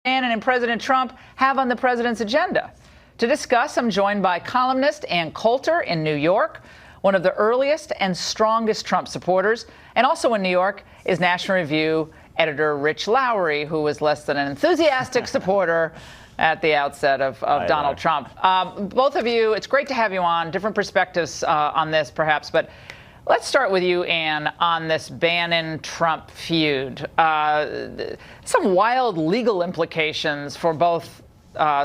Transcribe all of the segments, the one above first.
Bannon and President Trump have on the president's agenda. To discuss, I'm joined by columnist Coulter in New York, one of the earliest and strongest Trump supporters, and also in New York is National Review editor Rich Lowry, who was less than an enthusiastic supporter at the outset of Donald Trump. Both of you, it's great to have you on. Different perspectives on this, perhaps, but let's start with you, Ann, on this Bannon-Trump feud. Some wild legal implications for both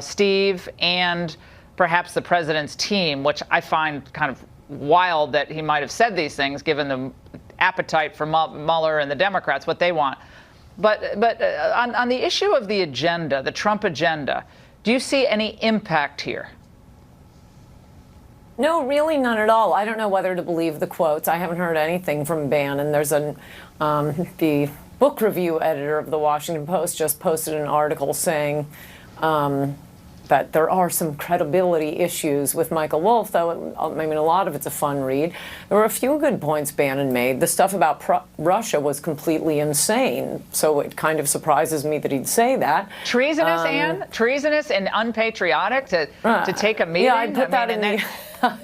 Steve and perhaps the president's team, which I find kind of wild that he might have said these things, given the appetite for Mueller and the Democrats, what they want. But on the issue of the agenda, the Trump agenda, do you see any impact here? No, really none at all. I don't know whether to believe the quotes. I haven't heard anything from Bannon. There's the book review editor of the Washington Post just posted an article saying that there are some credibility issues with Michael Wolff, though I mean, a lot of it's a fun read. There were a few good points Bannon made. The stuff about Russia was completely insane, so it kind of surprises me that he'd say that. Treasonous, Ann? Treasonous and unpatriotic to take a meeting? Yeah, I'd put that in the...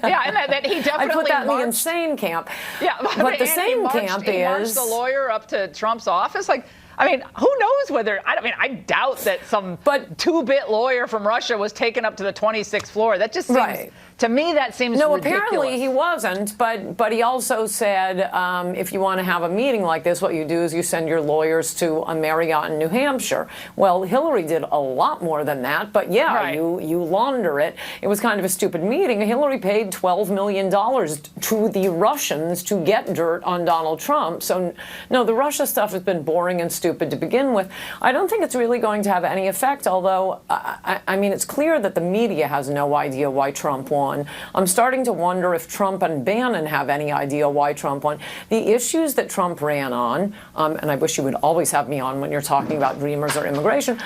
Yeah, and that he definitely I put that in the insane camp. Yeah, but the sane camp he marched the lawyer up to Trump's office. Like, I mean, who knows whether, I doubt that some two-bit lawyer from Russia was taken up to the 26th floor. That just seems, to me, that seems ridiculous. Apparently he wasn't, but he also said, if you want to have a meeting like this, what you do is you send your lawyers to a Marriott in New Hampshire. Well, Hillary did a lot more than that, but yeah, you launder it. It was kind of a stupid meeting. Hillary paid $12 million to the Russians to get dirt on Donald Trump. So, no, the Russia stuff has been boring and stupid to begin with. I don't think it's really going to have any effect, although, I mean, it's clear that the media has no idea why Trump won. I'm starting to wonder if Trump and Bannon have any idea why Trump won. The issues that Trump ran on, and I wish you would always have me on when you're talking about Dreamers or immigration,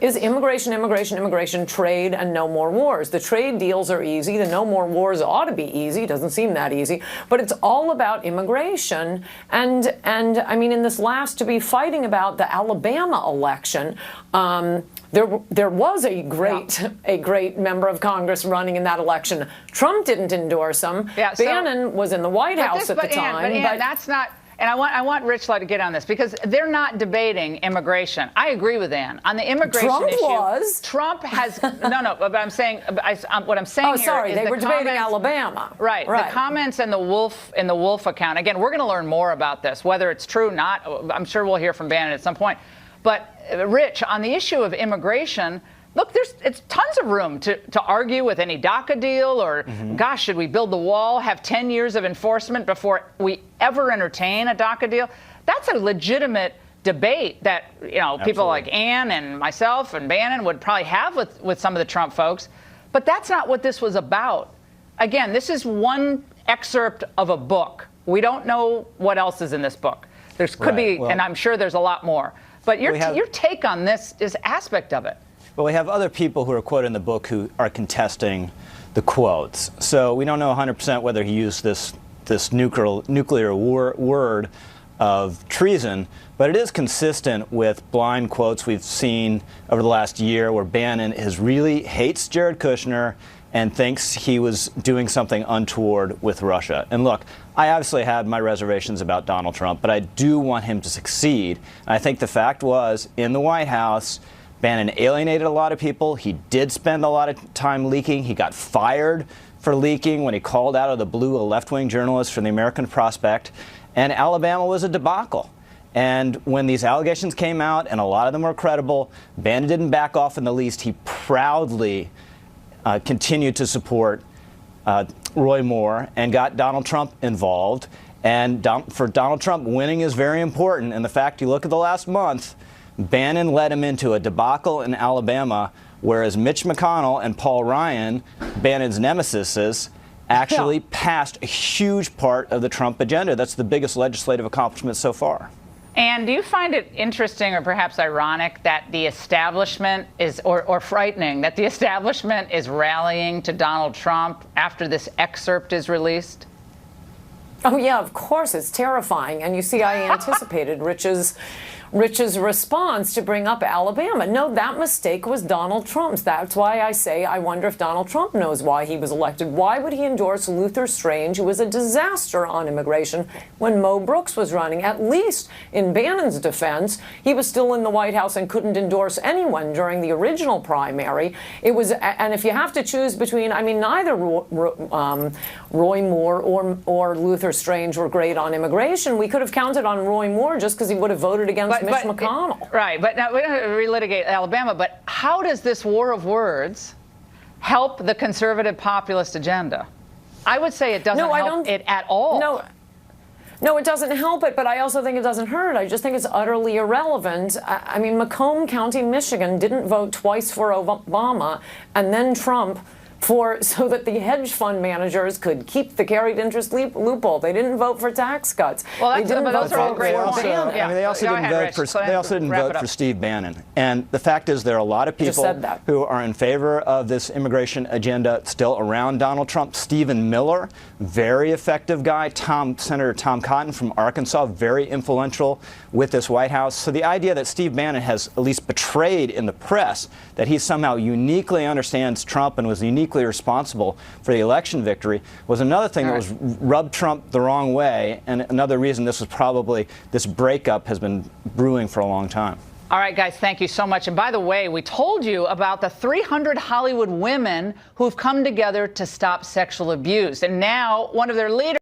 is immigration, trade, and no more wars. The trade deals are easy. The no more wars ought to be easy. Doesn't seem that easy. But it's all about immigration. And I mean, in this last to be fighting about the Alabama election, there was a great member of Congress running in that election. Trump didn't endorse him. Yeah, Bannon was in the White House at the time. But that's not. And I want Rich to get on this because they're not debating immigration. I agree with Ann on the immigration issue. Trump has no. But I'm saying what I'm saying here is they were debating Alabama. Right. The comments in the Wolff account. Again, we're going to learn more about this, whether it's true or not. I'm sure we'll hear from Bannon at some point. But Rich, on the issue of immigration, look, it's tons of room to argue with any DACA deal or, gosh, should we build the wall, have 10 years of enforcement before we ever entertain a DACA deal? That's a legitimate debate that, people like Ann and myself and Bannon would probably have with some of the Trump folks. But that's not what this was about. Again, this is one excerpt of a book. We don't know what else is in this book. There could be, and I'm sure there's a lot more. But your take on this aspect of it. But we have other people who are quoted in the book who are contesting the quotes. So we don't know 100% whether he used this nuclear word of treason, but it is consistent with blind quotes we've seen over the last year where Bannon really hates Jared Kushner and thinks he was doing something untoward with Russia. And look, I obviously had my reservations about Donald Trump, but I do want him to succeed. And I think the fact was, in the White House, Bannon alienated a lot of people. He did spend a lot of time leaking. He got fired for leaking when he called out of the blue a left-wing journalist from the American Prospect. And Alabama was a debacle. And when these allegations came out, and a lot of them were credible, Bannon didn't back off in the least. He proudly continued to support Roy Moore and got Donald Trump involved. And for Donald Trump, winning is very important. And the fact you look at the last month, Bannon led him into a debacle in Alabama, whereas Mitch McConnell and Paul Ryan, Bannon's nemesis, actually passed a huge part of the Trump agenda. That's the biggest legislative accomplishment so far. And do you find it interesting or perhaps ironic that the establishment is, or frightening, that the establishment is rallying to Donald Trump after this excerpt is released? Oh, yeah, of course. It's terrifying. And you see, I anticipated Rich's Rich's response to bring up Alabama. No, that mistake was Donald Trump's. That's why I say I wonder if Donald Trump knows why he was elected. Why would he endorse Luther Strange, who was a disaster on immigration, when Mo Brooks was running? At least in Bannon's defense, he was still in the White House and couldn't endorse anyone during the original primary. It was, and if you have to choose between, I mean, neither Roy Moore or Luther Strange were great on immigration. We could have counted on Roy Moore just because he would have voted against Mitch McConnell. Right, but now we don't relitigate Alabama, but how does this war of words help the conservative populist agenda? I would say it doesn't help it at all. No, it doesn't help it, but I also think it doesn't hurt. I just think it's utterly irrelevant. I mean, Macomb County, Michigan didn't vote twice for Obama and then Trump so that the hedge fund managers could keep the carried interest loophole. They didn't vote for tax cuts. Well, they didn't vote those are all great for points. Bannon. I mean, they also didn't vote for Steve Bannon. And the fact is, there are a lot of people who are in favor of this immigration agenda still around Donald Trump. Stephen Miller, very effective guy. Senator Tom Cotton from Arkansas, very influential with this White House. So the idea that Steve Bannon has at least betrayed in the press that he somehow uniquely understands Trump and was uniquely responsible for the election victory was another thing that was rubbed Trump the wrong way, and another reason this breakup has been brewing for a long time. All right, guys, thank you so much. And by the way, we told you about the 300 Hollywood women who've come together to stop sexual abuse. And now one of their leaders